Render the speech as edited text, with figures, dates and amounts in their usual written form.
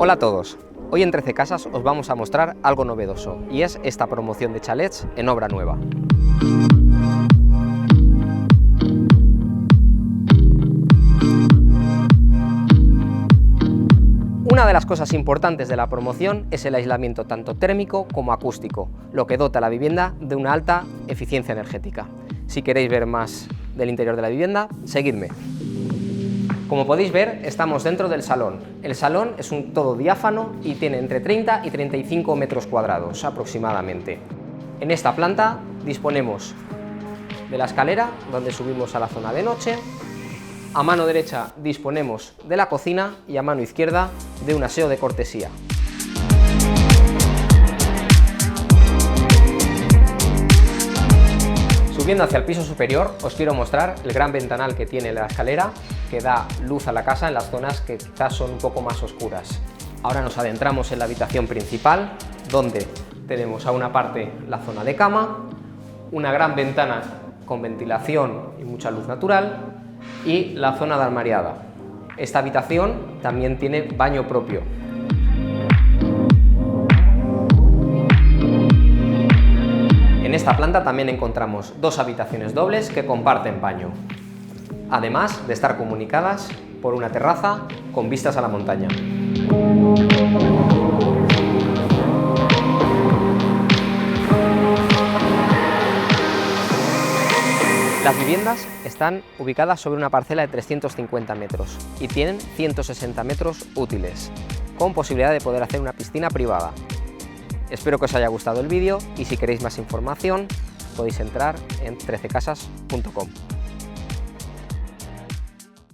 Hola a todos, hoy en 13 Casas os vamos a mostrar algo novedoso y es esta promoción de chalets en obra nueva. Una de las cosas importantes de la promoción es el aislamiento tanto térmico como acústico, lo que dota a la vivienda de una alta eficiencia energética. Si queréis ver más del interior de la vivienda, seguidme. Como podéis ver, estamos dentro del salón. El salón es un todo diáfano y tiene entre 30 y 35 metros cuadrados aproximadamente. En esta planta disponemos de la escalera donde subimos a la zona de noche. A mano derecha disponemos de la cocina y a mano izquierda de un aseo de cortesía. Subiendo hacia el piso superior os quiero mostrar el gran ventanal que tiene la escalera, que da luz a la casa en las zonas que quizás son un poco más oscuras. Ahora nos adentramos en la habitación principal, donde tenemos a una parte la zona de cama, una gran ventana con ventilación y mucha luz natural y la zona de almohadiada. Esta habitación también tiene baño propio. En esta planta también encontramos dos habitaciones dobles que comparten baño, además de estar comunicadas por una terraza con vistas a la montaña. Las viviendas están ubicadas sobre una parcela de 350 metros y tienen 160 metros útiles, con posibilidad de poder hacer una piscina privada. Espero que os haya gustado el vídeo y si queréis más información podéis entrar en 13casas.com.